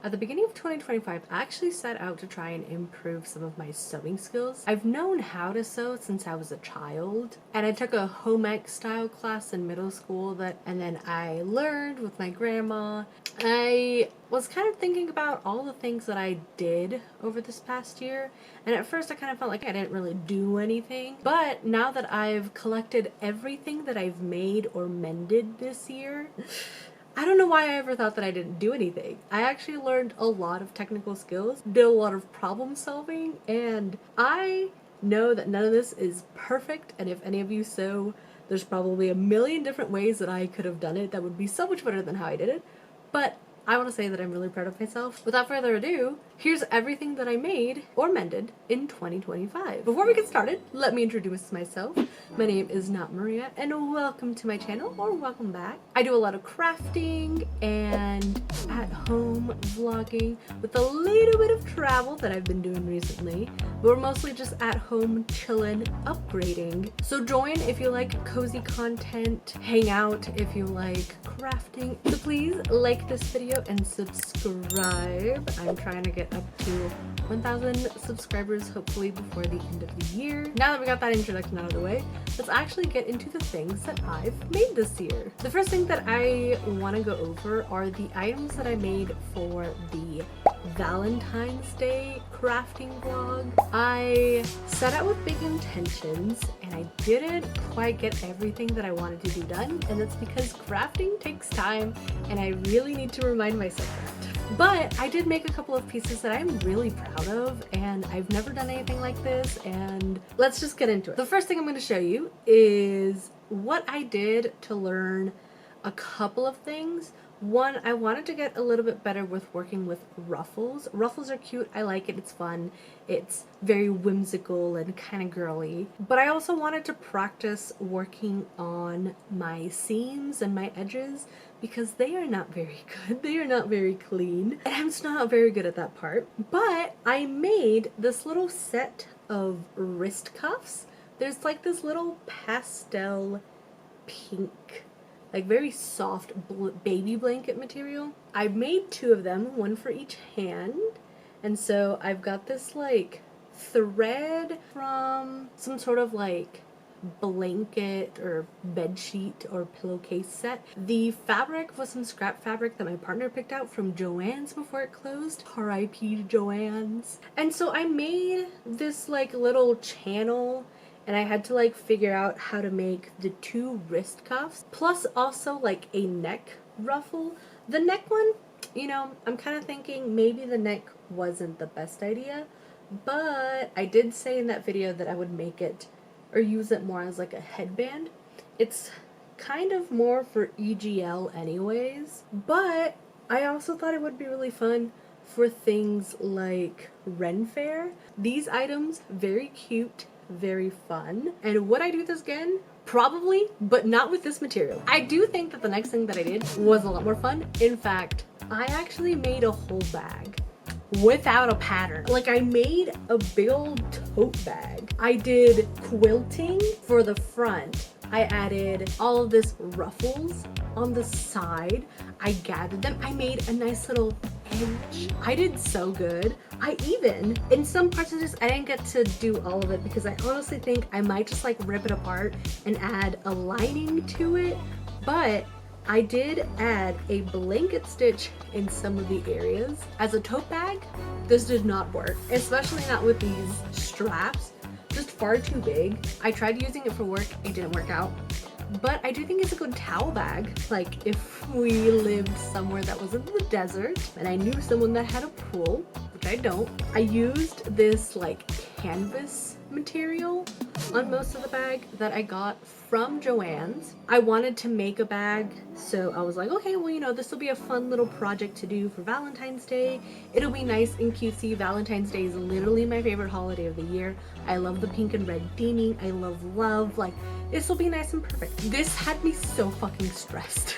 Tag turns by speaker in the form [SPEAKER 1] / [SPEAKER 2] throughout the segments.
[SPEAKER 1] At the beginning of 2025, I actually set out to try and improve some of my sewing skills. I've known how to sew since I was a child, and I took a home ec style class in middle school and then I learned with my grandma. I was kind of thinking about all the things that I did over this past year, and at first I kind of felt like I didn't really do anything, but now that I've collected everything that I've made or mended this year, I don't know why I ever thought that I didn't do anything. I actually learned a lot of technical skills, did a lot of problem solving, and I know that none of this is perfect, and if any of you sew, there's probably a million different ways that I could have done it that would be so much better than how I did it, but I want to say that I'm really proud of myself. Without further ado, here's everything that I made or mended in 2025. Before we get started, let me introduce myself. My name is Not Maria, and welcome to my channel, or welcome back. I do a lot of crafting and at-home vlogging with a little bit of travel that I've been doing recently, but we're mostly just at home chillin', upgrading. So join if you like cozy content, hang out if you like crafting. So please like this video and subscribe. I'm trying to get up to 1,000 subscribers hopefully before the end of the year. Now that we got that introduction out of the way, let's actually get into the things that I've made this year. The first thing that I want to go over are the items that I made for the Valentine's Day crafting vlog. I set out with big intentions and I didn't quite get everything that I wanted to do done, and that's because crafting takes time and I really need to remind myself that. But I did make a couple of pieces that I'm really proud of, and I've never done anything like this, and let's just get into it. The first thing I'm going to show you is what I did to learn a couple of things. One, I wanted to get a little bit better with working with ruffles. Ruffles are cute, I like it, it's fun, it's very whimsical and kind of girly. But I also wanted to practice working on my seams and my edges because they are not very good, they are not very clean, and I'm just not very good at that part. But I made this little set of wrist cuffs. There's like this little pastel pink, like very soft baby blanket material. I made two of them, one for each hand, and so I've got this like thread from some sort of like blanket or bed sheet or pillowcase set. The fabric was some scrap fabric that my partner picked out from Joann's before it closed. R.I.P. Joann's. And so I made this like little channel, and I had to like figure out how to make the two wrist cuffs, plus also like a neck ruffle. The neck one, you know, I'm kind of thinking maybe the neck wasn't the best idea, but I did say in that video that I would make it or use it more as like a headband. It's kind of more for EGL anyways, but I also thought it would be really fun for things like Ren Fair. These items, very cute, very fun. And would I do this again? Probably, but not with this material. I do think that the next thing that I did was a lot more fun. In fact, I actually made a whole bag without a pattern. Like, I made a big old tote bag. I did quilting for the front. I added all of this ruffles on the side. I gathered them. I made a nice little edge. I did so good. I even, in some parts of this, I didn't get to do all of it because I honestly think I might just like rip it apart and add a lining to it, but I did add a blanket stitch in some of the areas. As a tote bag, this did not work, especially not with these straps. Just far too big. I tried using it for work, it didn't work out. But I do think it's a good towel bag. Like if we lived somewhere that was in the desert and I knew someone that had a pool, which I don't, I used this like canvas material on most of the bag that I got from Joann's. I wanted to make a bag, so I was like, okay, well, you know, this will be a fun little project to do for Valentine's Day. It'll be nice and cutesy. Valentine's Day is literally my favorite holiday of the year. I love the pink and red theming. I love, like, this will be nice and perfect. This had me so fucking stressed.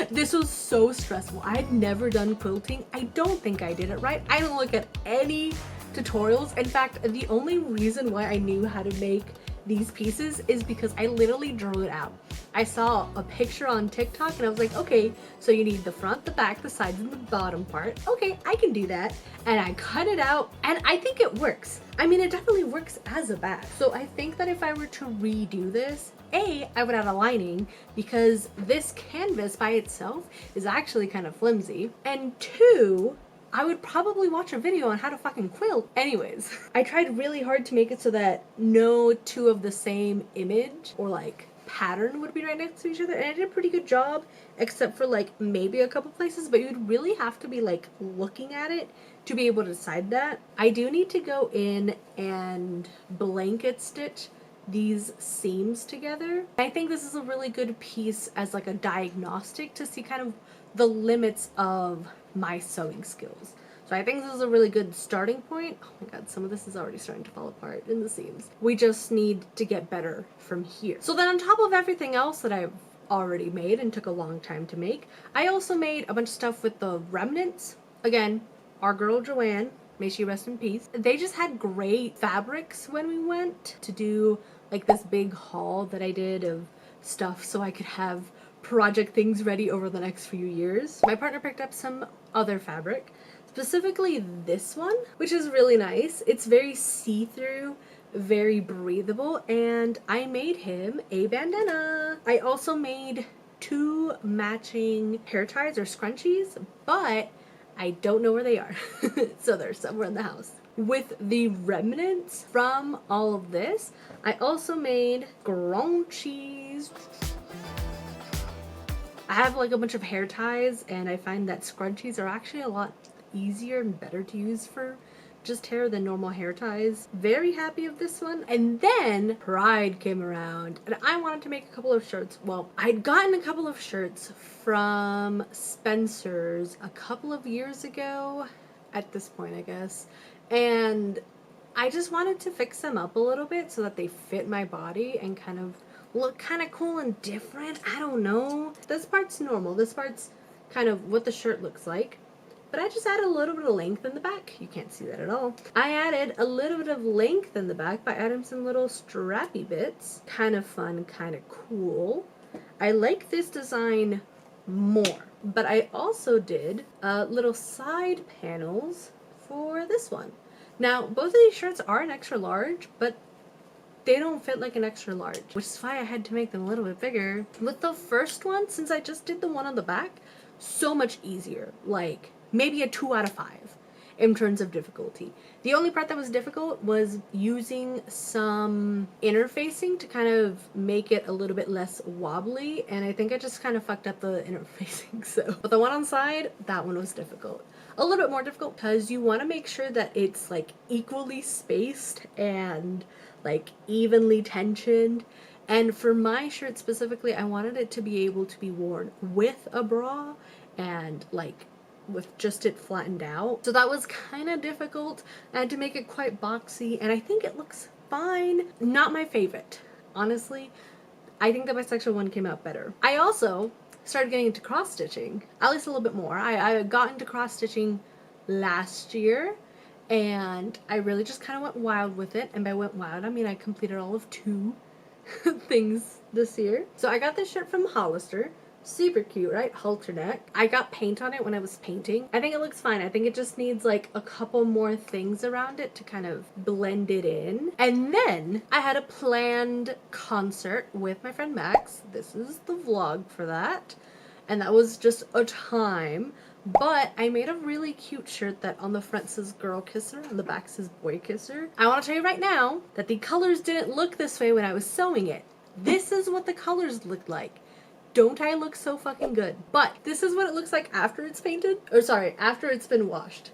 [SPEAKER 1] This was so stressful. I had never done quilting. I don't think I did it right. I didn't look at any tutorials. In fact, the only reason why I knew how to make these pieces is because I literally drew it out. I saw a picture on TikTok and I was like, okay, so you need the front, the back, the sides, and the bottom part. Okay, I can do that. And I cut it out and I think it works. I mean, it definitely works as a bag. So I think that if I were to redo this, I would add a lining because this canvas by itself is actually kind of flimsy. And two, I would probably watch a video on how to fucking quilt. Anyways, I tried really hard to make it so that no two of the same image or like pattern would be right next to each other, and I did a pretty good job except for like maybe a couple places, but you'd really have to be like looking at it to be able to decide that. I do need to go in and blanket stitch these seams together. I think this is a really good piece as like a diagnostic to see kind of the limits of my sewing skills. So I think this is a really good starting point. Oh my god, some of this is already starting to fall apart in the seams. We just need to get better from here. So then on top of everything else that I've already made and took a long time to make, I also made a bunch of stuff with the remnants. Again, our girl Joanne, may she rest in peace. They just had great fabrics when we went to do like this big haul that I did of stuff so I could have project things ready over the next few years. My partner picked up some other fabric, specifically this one, which is really nice. It's very see-through, very breathable, and I made him a bandana. I also made 2 matching hair ties or scrunchies, but I don't know where they are. So they're somewhere in the house. With the remnants from all of this, I also made scrunchies. I have like a bunch of hair ties, and I find that scrunchies are actually a lot easier and better to use for just hair than normal hair ties. Very happy of this one. And then Pride came around and I wanted to make a couple of shirts. Well, I'd gotten a couple of shirts from Spencer's a couple of years ago at this point, I guess. And I just wanted to fix them up a little bit so that they fit my body and kind of look kind of cool and different. I don't know. This part's normal. This part's kind of what the shirt looks like. But I just added a little bit of length in the back. You can't see that at all. I added a little bit of length in the back by adding some little strappy bits. Kind of fun, kind of cool. I like this design more. But I also did little side panels for this one. Now, both of these shirts are an extra large, but they don't fit like an extra large, which is why I had to make them a little bit bigger. With the first one, since I just did the one on the back, so much easier. Like, maybe a 2 out of 5 in terms of difficulty. The only part that was difficult was using some interfacing to kind of make it a little bit less wobbly, and I think I just kind of fucked up the interfacing. So, but the one on the side, that one was difficult. A little bit more difficult because you want to make sure that it's like equally spaced and like evenly tensioned. And for my shirt specifically, I wanted it to be able to be worn with a bra and like with just it flattened out. So that was kind of difficult. I had to make it quite boxy, and I think it looks fine. Not my favorite, honestly. I think the bisexual one came out better. I also started getting into cross stitching, at least a little bit more. I got into cross stitching last year, and I really just kind of went wild with it. And by went wild, I mean I completed all of 2 things this year. So I got this shirt from Hollister. Super cute, right? Halter neck. I got paint on it when I was painting. I think it looks fine. I think it just needs like a couple more things around it to kind of blend it in. And then I had a planned concert with my friend Max. This is the vlog for that. And that was just a time. But I made a really cute shirt that on the front says girl kisser, on the back says boy kisser. I want to tell you right now that the colors didn't look this way when I was sewing it. This is what the colors looked like. Don't I look so fucking good? But this is what it looks like after it's painted. Or sorry, after it's been washed.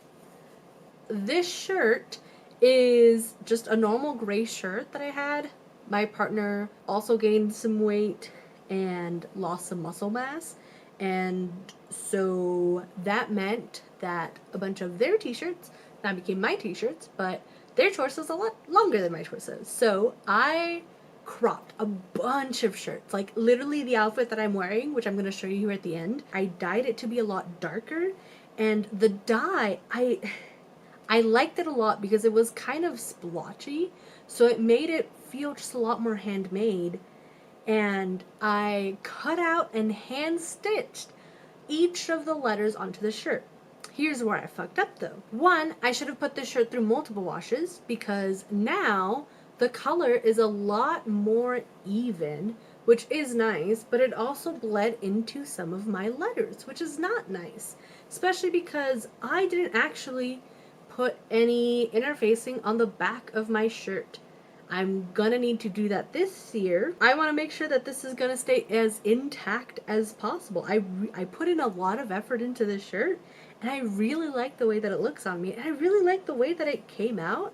[SPEAKER 1] This shirt is just a normal gray shirt that I had. My partner also gained some weight and lost some muscle mass. And so that meant that a bunch of their t-shirts now became my t-shirts, but their torso is a lot longer than my torso. So I cropped a bunch of shirts, like literally the outfit that I'm wearing, which I'm going to show you here at the end. I dyed it to be a lot darker, and the dye, I liked it a lot because it was kind of splotchy, so it made it feel just a lot more handmade. And I cut out and hand stitched each of the letters onto the shirt. Here's where I fucked up though. One, I should have put this shirt through multiple washes because now the color is a lot more even, which is nice, but it also bled into some of my letters, which is not nice, especially because I didn't actually put any interfacing on the back of my shirt. I'm gonna need to do that this year. I want to make sure that this is gonna stay as intact as possible. I put in a lot of effort into this shirt, and I really like the way that it looks on me, and I really like the way that it came out.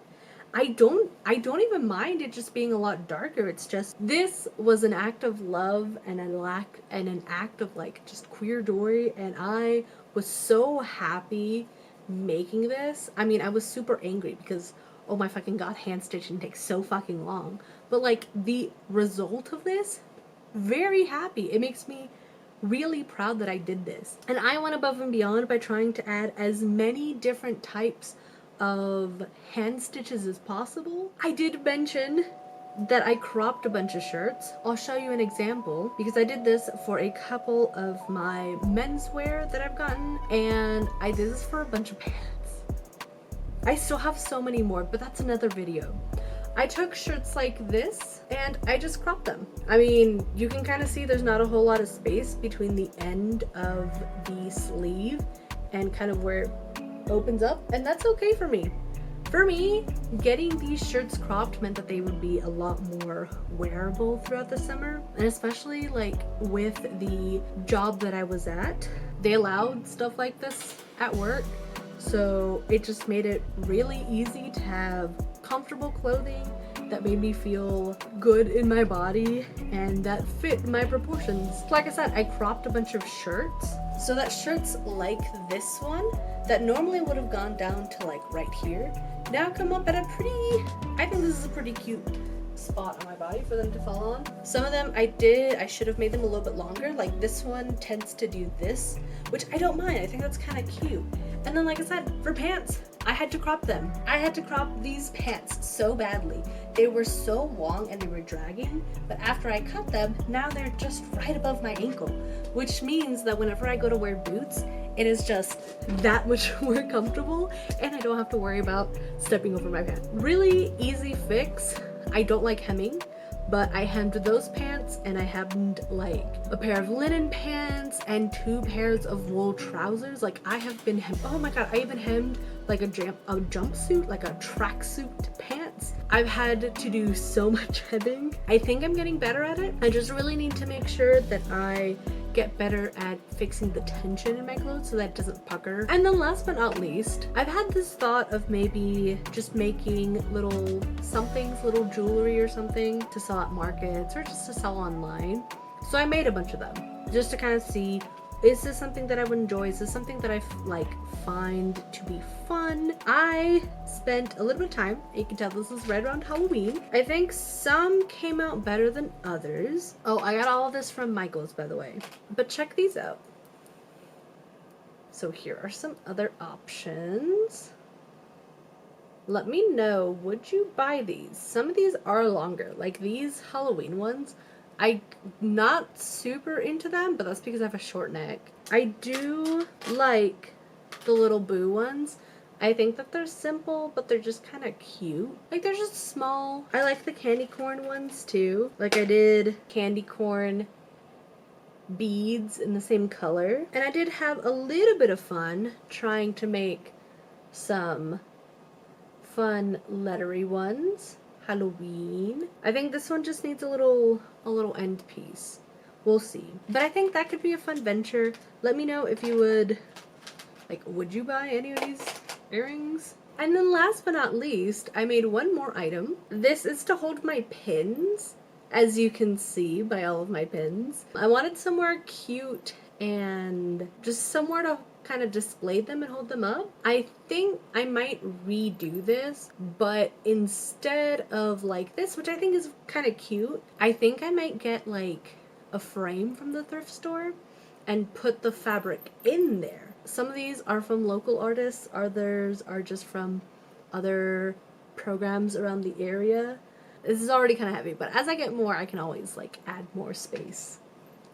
[SPEAKER 1] I don't even mind it just being a lot darker. It's just, this was an act of love and an act of like just queer joy, and I was so happy making this. I mean, I was super angry because, oh my fucking god, hand stitching takes so fucking long. But like the result of this, very happy. It makes me really proud that I did this. And I went above and beyond by trying to add as many different types of hand stitches as possible. I did mention that I cropped a bunch of shirts. I'll show you an example because I did this for a couple of my menswear that I've gotten, and I did this for a bunch of pants. I still have so many more, but that's another video. I took shirts like this and I just cropped them. I mean, you can kind of see there's not a whole lot of space between the end of the sleeve and kind of where it opens up, and that's okay for me. For me, getting these shirts cropped meant that they would be a lot more wearable throughout the summer, and especially like with the job that I was at, they allowed stuff like this at work. So it just made it really easy to have comfortable clothing that made me feel good in my body and that fit my proportions. Like I said, I cropped a bunch of shirts so that shirts like this one that normally would have gone down to like right here now come up at a pretty, I think this is a pretty cute spot on my body for them to fall on. Some of them I should have made them a little bit longer. Like this one tends to do this, which I don't mind. I think that's kind of cute. And then like I said, for pants, I had to crop them. I had to crop these pants so badly. They were so long and they were dragging, but after I cut them, now they're just right above my ankle, which means that whenever I go to wear boots, it is just that much more comfortable and I don't have to worry about stepping over my pants. Really easy fix. I don't like hemming, but I hemmed those pants and I hemmed like a pair of linen pants and 2 pairs of wool trousers. Like I have been oh my god, I even hemmed like a jumpsuit, like a tracksuit pants. I've had to do so much hemming. I think I'm getting better at it. I just really need to make sure that I get better at fixing the tension in my clothes so that it doesn't pucker. And then last but not least, I've had this thought of maybe just making little somethings, little jewelry or something to sell at markets or just to sell online. So I made a bunch of them just to kind of see, is this something that I would enjoy? Is this something that I find to be fun? I spent a little bit of time. You can tell this is right around Halloween. I think some came out better than others. Oh, I got all of this from Michael's, by the way. But check these out. So here are some other options. Let me know, would you buy these? Some of these are longer, like these Halloween ones. I'm not super into them, but that's because I have a short neck. I do like the little boo ones. I think that they're simple, but they're just kind of cute. Like they're just small. I like the candy corn ones too. Like I did candy corn beads in the same color. And I did have a little bit of fun trying to make some fun lettery ones. Halloween. I think this one just needs a little end piece. We'll see. But I think that could be a fun venture. Let me know if you would you buy any of these earrings? And then last but not least, I made one more item. This is to hold my pins, as you can see by all of my pins. I wanted somewhere cute and just somewhere to kind of display them and hold them up. I think I might redo this, but instead of like this, which I think is kind of cute, I think I might get like a frame from the thrift store and put the fabric in there. Some of these are from local artists, others are just from other programs around the area. This is already kind of heavy, but as I get more, I can always like add more space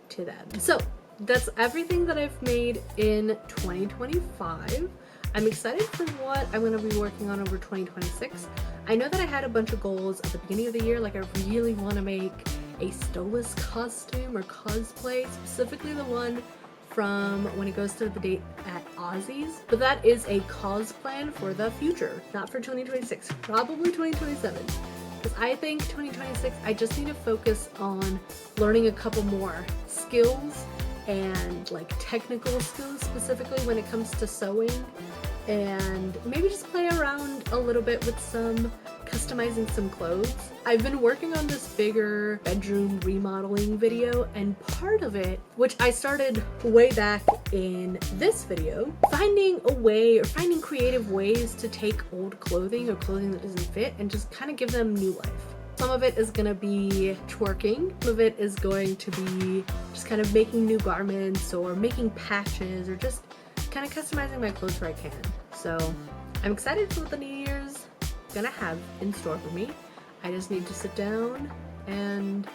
[SPEAKER 1] to them. So that's everything that I've made in 2025. I'm excited for what I'm going to be working on over 2026. I know that I had a bunch of goals at the beginning of the year, like I really want to make a Stolas costume or cosplay, specifically the one from when it goes to the date at Ozzy's, but that is a cos plan for the future, not for 2026, probably 2027. Because I think 2026, I just need to focus on learning a couple more skills and like technical skills specifically when it comes to sewing, and maybe just play around a little bit with some customizing some clothes. I've been working on this bigger bedroom remodeling video, and part of it, which I started way back in this video, finding a way or finding creative ways to take old clothing or clothing that doesn't fit and just kind of give them new life. Some of it is going to be twerking, some of it is going to be just kind of making new garments or making patches or just kind of customizing my clothes where I can. So I'm excited for what the New Year's gonna have in store for me. I just need to sit down and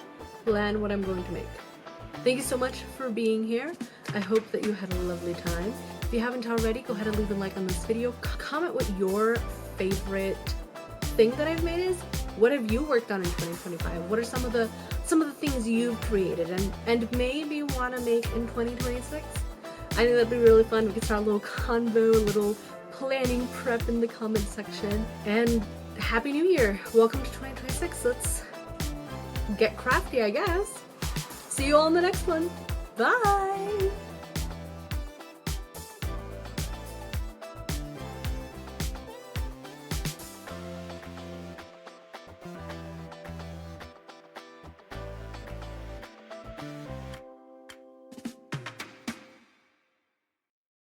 [SPEAKER 1] plan what I'm going to make. Thank you so much for being here. I hope that you had a lovely time. If you haven't already, go ahead and leave a like on this video. Comment what your favorite thing that I've made is. What have you worked on in 2025? What are some of the things you've created and maybe want to make in 2026? I think that'd be really fun. We could start a little convo, a little planning prep in the comment section. And Happy New Year! Welcome to 2026. Let's get crafty, I guess. See you all in the next one. Bye!